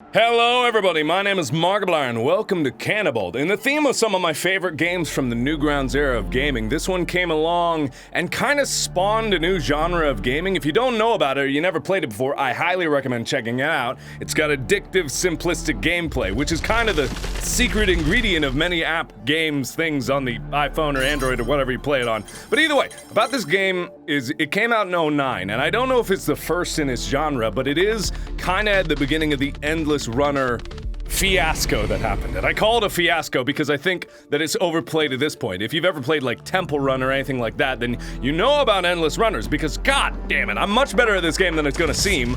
Hello everybody, my name is Markiplier and welcome to Canabalt. In the theme of some of my favorite games from the Newgrounds era of gaming, this one came along and kind of spawned a new genre of gaming. If you don't know about it or you never played it before, I highly recommend checking it out. It's got addictive, simplistic gameplay, which is kind of the secret ingredient of many app games, things on the iPhone or Android or whatever you play it on. But either way, about this game is, it came out in 2009, and I don't know if it's the first in its genre, but it is kind of at the beginning of the endless runner fiasco that happened. And I call it a fiasco because I think that it's overplayed at this point. If you've ever played like Temple Run or anything like that, then you know about endless runners because god damn it, I'm much better at this game than it's gonna seem.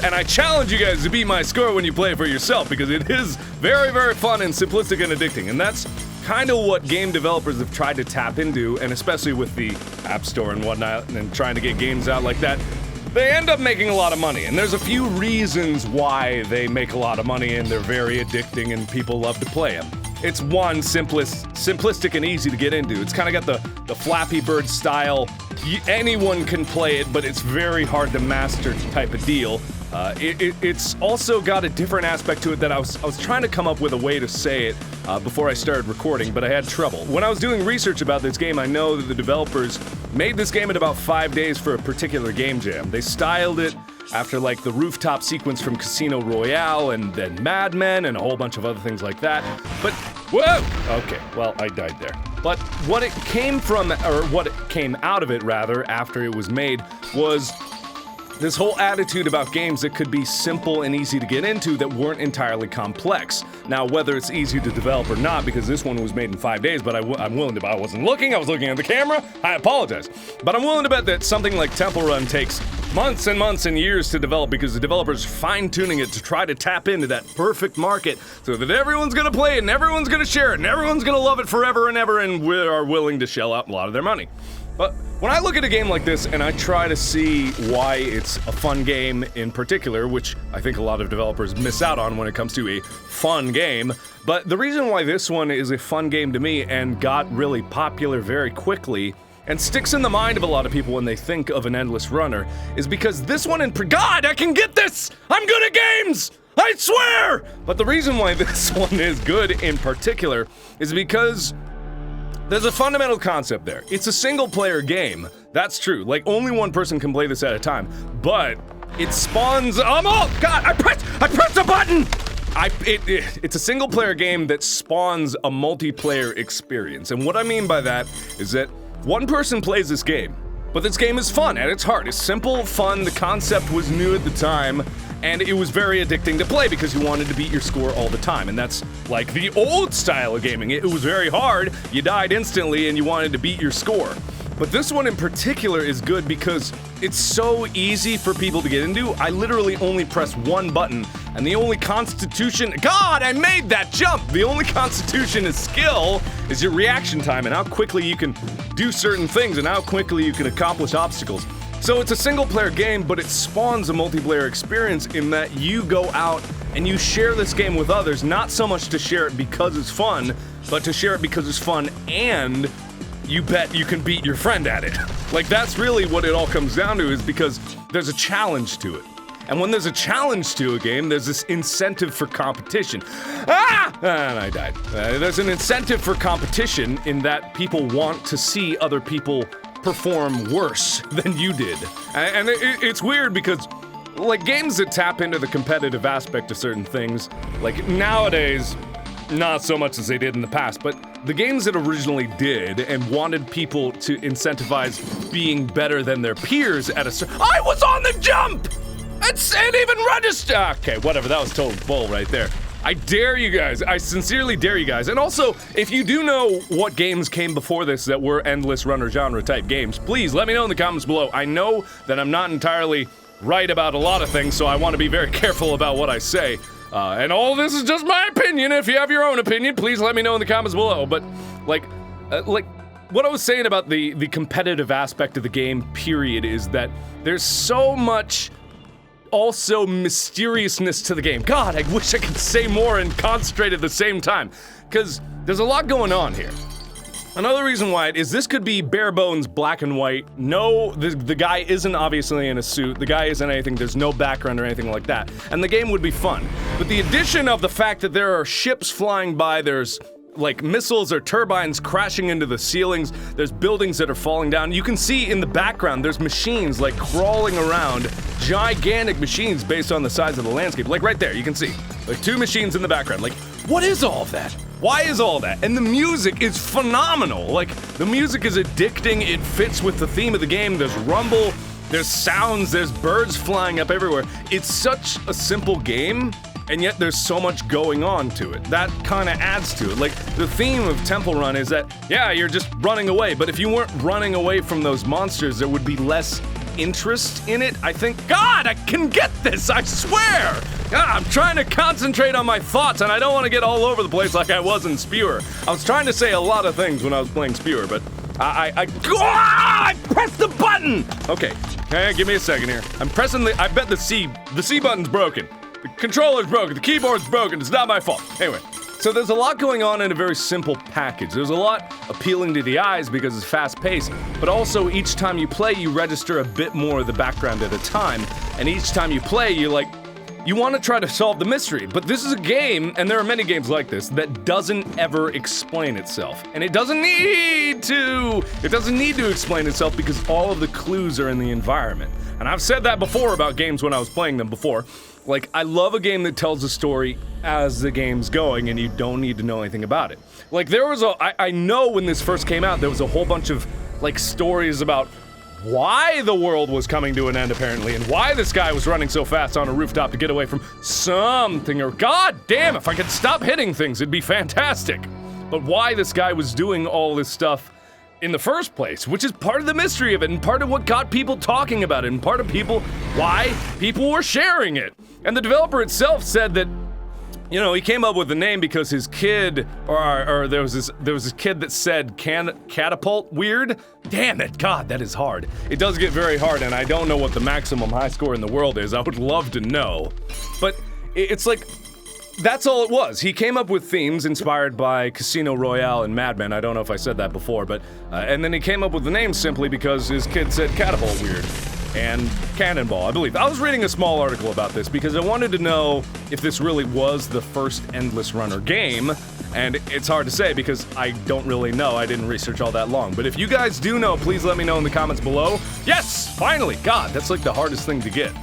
And I challenge you guys to beat my score when you play it for yourself because it is very, very fun and simplistic and addicting. And that's kind of what game developers have tried to tap into, and especially with the App Store and whatnot and trying to get games out like that. They end up making a lot of money, and there's a few reasons why they make a lot of money and they're very addicting and people love to play them. It's one, simplistic and easy to get into. It's kind of got the Flappy Bird style, anyone can play it, but it's very hard to master type of deal. It's also got a different aspect to it that I was trying to come up with a way to say it before I started recording, but I had trouble. When I was doing research about this game, I know that the developers made this game in about 5 days for a particular game jam. They styled it after like the rooftop sequence from Casino Royale and then Mad Men and a whole bunch of other things like that. But, whoa! Okay, well, I died there. But what it came from, or what it came out of it rather, after it was made, was this whole attitude about games that could be simple and easy to get into that weren't entirely complex. Now, whether it's easy to develop or not, because this one was made in 5 days, but I'm willing to bet I wasn't looking, I was looking at the camera, I apologize. But I'm willing to bet that something like Temple Run takes months and months and years to develop because the developers fine-tuning it to try to tap into that perfect market so that everyone's gonna play it and everyone's gonna share it and everyone's gonna love it forever and ever and we are willing to shell out a lot of their money. But when I look at a game like this and I try to see why it's a fun game in particular, which I think a lot of developers miss out on when it comes to a fun game, but the reason why this one is a fun game to me and got really popular very quickly and sticks in the mind of a lot of people when they think of an endless runner is because this one God, I can get this! I'm good at games! I swear! But the reason why this one is good in particular is because there's a fundamental concept there. It's a single-player game. That's true. Like, only one person can play this at a time. But it spawns. Oh God! I pressed a button. It's a single-player game that spawns a multiplayer experience. And what I mean by that is that one person plays this game, but this game is fun at its heart. It's simple, fun. The concept was new at the time. And it was very addicting to play because you wanted to beat your score all the time. And that's like the old style of gaming. It was very hard, you died instantly, and you wanted to beat your score. But this one in particular is good because it's so easy for people to get into. I literally only press one button, and the only constitution— God, I made that jump! The only constitution is skill is your reaction time and how quickly you can do certain things and how quickly you can accomplish obstacles. So it's a single-player game, but it spawns a multiplayer experience in that you go out and you share this game with others, not so much to share it because it's fun, but to share it because it's fun and you bet you can beat your friend at it. Like, that's really what it all comes down to, is because there's a challenge to it. And when there's a challenge to a game, there's this incentive for competition. Ah! And I died. There's an incentive for competition in that people want to see other people perform worse than you did. And it's weird because, like, games that tap into the competitive aspect of certain things, like nowadays, not so much as they did in the past, but the games that originally did and wanted people to incentivize being better than their peers at a I was on the jump! It even registered! Okay, whatever, that was total bull right there. I dare you guys, I sincerely dare you guys. And also, if you do know what games came before this that were endless runner genre type games, please let me know in the comments below. I know that I'm not entirely right about a lot of things, so I want to be very careful about what I say. And all this is just my opinion. If you have your own opinion, please let me know in the comments below. But, like what I was saying about the competitive aspect of the game, period, is that there's so much also mysteriousness to the game. God, I wish I could say more and concentrate at the same time, because there's a lot going on here. Another reason why it is this could be bare bones black and white. No, the guy isn't obviously in a suit. The guy isn't anything. There's no background or anything like that. And the game would be fun. But the addition of the fact that there are ships flying by, there's like missiles or turbines crashing into the ceilings, there's buildings that are falling down. You can see in the background there's machines like crawling around, gigantic machines based on the size of the landscape. Like right there, you can see like 2 machines in the background. Like, what is all of that? Why is all that? And the music is phenomenal. Like, the music is addicting. It fits with the theme of the game. There's rumble, there's sounds, there's birds flying up everywhere. It's such a simple game, and yet there's so much going on to it. That kind of adds to it. Like, the theme of Temple Run is that, yeah, you're just running away, but if you weren't running away from those monsters, there would be less interest in it. I think, God, I can get this, I swear! I'm trying to concentrate on my thoughts, and I don't want to get all over the place like I was in Spewer. I was trying to say a lot of things when I was playing Spewer, but I pressed the button! Okay, give me a second here. I'm pressing I bet the C button's broken. The controller's broken, the keyboard's broken, it's not my fault. Anyway, so there's a lot going on in a very simple package. There's a lot appealing to the eyes because it's fast-paced, but also each time you play, you register a bit more of the background at a time, and each time you play, you want to try to solve the mystery, but this is a game, and there are many games like this, that doesn't ever explain itself. And it doesn't need to! It doesn't need to explain itself because all of the clues are in the environment. And I've said that before about games when I was playing them before. Like, I love a game that tells a story as the game's going and you don't need to know anything about it. Like, I know when this first came out, there was a whole bunch of, like, stories about why the world was coming to an end, apparently, and why this guy was running so fast on a rooftop to get away from something, or god damn, if I could stop hitting things, it'd be fantastic. But why this guy was doing all this stuff in the first place, which is part of the mystery of it, and part of what got people talking about it, and part of why people were sharing it. And the developer itself said that, you know, he came up with the name because his kid, or there was this kid that said Canabalt weird. Damn it, God, that is hard. It does get very hard, and I don't know what the maximum high score in the world is. I would love to know. But it's like, that's all it was. He came up with themes inspired by Casino Royale and Mad Men. I don't know if I said that before, but, and then he came up with the name simply because his kid said Canabalt weird. And Cannonball, I believe. I was reading a small article about this because I wanted to know if this really was the first Endless Runner game, and it's hard to say because I don't really know. I didn't research all that long. But if you guys do know, please let me know in the comments below. Yes! Finally! God, that's like the hardest thing to get.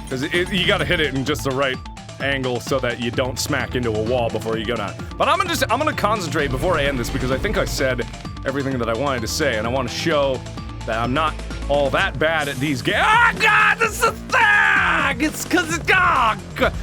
Because you gotta hit it in just the right angle so that you don't smack into a wall before you go down. But I'm gonna concentrate before I end this because I think I said everything that I wanted to say, and I want to show that I'm not all that bad at these games. Ah, God, this is a thing! It's cause it's, God!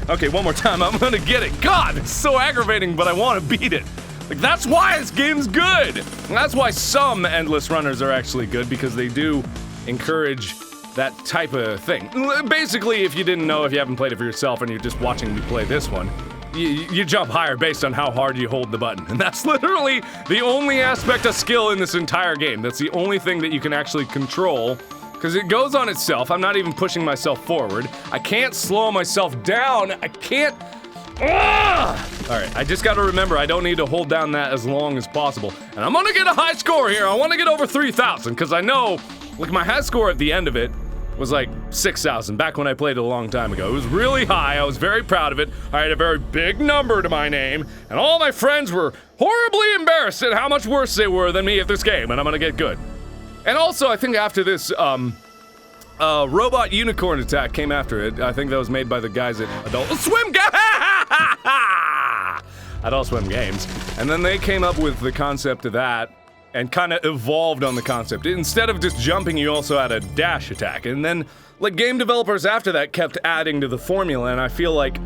Okay, one more time, I'm gonna get it. God, it's so aggravating, but I want to beat it. Like, that's why this game's good! And that's why some Endless Runners are actually good, because they do encourage that type of thing. Basically, if you didn't know, if you haven't played it for yourself and you're just watching me play this one, you jump higher based on how hard you hold the button. And that's literally the only aspect of skill in this entire game. That's the only thing that you can actually control, because it goes on itself. I'm not even pushing myself forward. I can't slow myself down. I can't... Alright, I just gotta remember I don't need to hold down that as long as possible. And I'm gonna get a high score here. I want to get over 3,000, because I know, like, my high score at the end of it was like 6,000 back when I played it a long time ago. It was really high. I was very proud of it. I had a very big number to my name, and all my friends were horribly embarrassed at how much worse they were than me at this game, and I'm gonna get good. And also, I think after this, Robot Unicorn Attack came after it. I think that was made by the guys at Adult Swim Games. And then they came up with the concept of that, and kind of evolved on the concept. Instead of just jumping, you also had a dash attack. And then, like, game developers after that kept adding to the formula, and I feel like,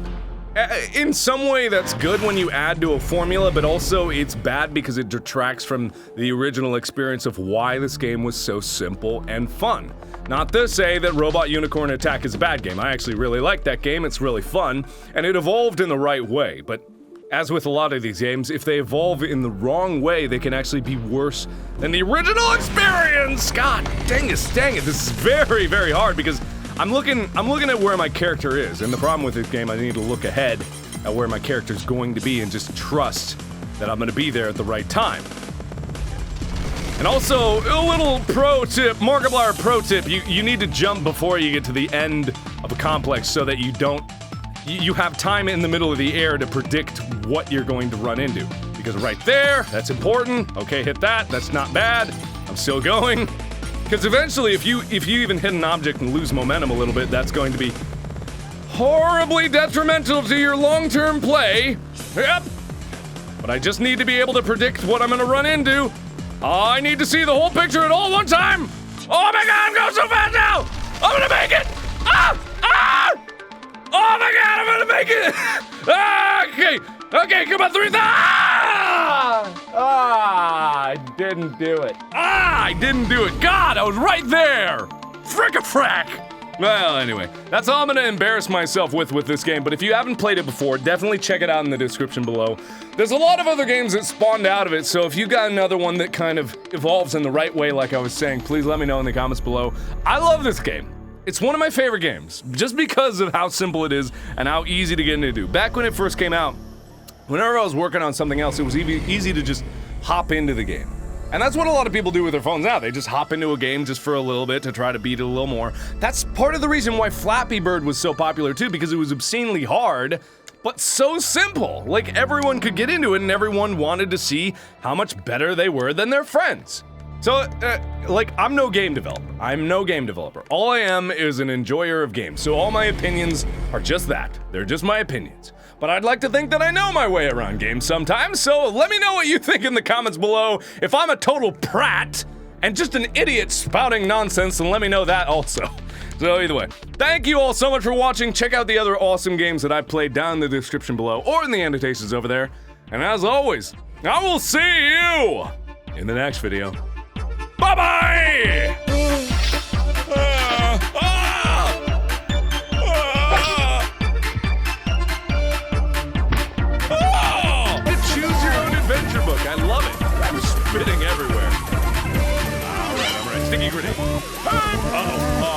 in some way that's good when you add to a formula, but also it's bad because it detracts from the original experience of why this game was so simple and fun. Not to say that Robot Unicorn Attack is a bad game. I actually really like that game, it's really fun, and it evolved in the right way, but as with a lot of these games, if they evolve in the wrong way, they can actually be worse than the original experience! God dang it, this is very, very hard because I'm looking at where my character is, and the problem with this game, I need to look ahead at where my character's going to be and just trust that I'm gonna be there at the right time. And also, a little pro tip, Markiplier pro tip, you need to jump before you get to the end of a complex so that you have time in the middle of the air to predict what you're going to run into. Because right there, that's important. Okay, hit that, that's not bad. I'm still going. Because eventually, if you even hit an object and lose momentum a little bit, that's going to be horribly detrimental to your long-term play. Yep. But I just need to be able to predict what I'm gonna run into. I need to see the whole picture at all one time. Oh my god, I'm going so fast now! I'm gonna make it! Ah! Ah! Oh my god, I'm gonna make it! Ah, okay, come on, 3,000! I didn't do it. I didn't do it. God, I was right there! Frick-a-frack! Well, anyway, that's all I'm gonna embarrass myself with this game, but if you haven't played it before, definitely check it out in the description below. There's a lot of other games that spawned out of it, so if you got another one that kind of evolves in the right way, like I was saying, please let me know in the comments below. I love this game. It's one of my favorite games, just because of how simple it is and how easy to get into. Back when it first came out, whenever I was working on something else, it was easy to just hop into the game. And that's what a lot of people do with their phones now. They just hop into a game just for a little bit to try to beat it a little more. That's part of the reason why Flappy Bird was so popular too, because it was obscenely hard, but so simple. Like, everyone could get into it and everyone wanted to see how much better they were than their friends. So, like, I'm no game developer. I'm no game developer. All I am is an enjoyer of games. So all my opinions are just that. They're just my opinions. But I'd like to think that I know my way around games sometimes, so let me know what you think in the comments below. If I'm a total prat and just an idiot spouting nonsense, then let me know that also. So either way, thank you all so much for watching. Check out the other awesome games that I've played down in the description below or in the annotations over there. And as always, I will see you in the next video. Bye-bye! I love it. It was spitting everywhere. All right, sticky grenade. Uh-oh.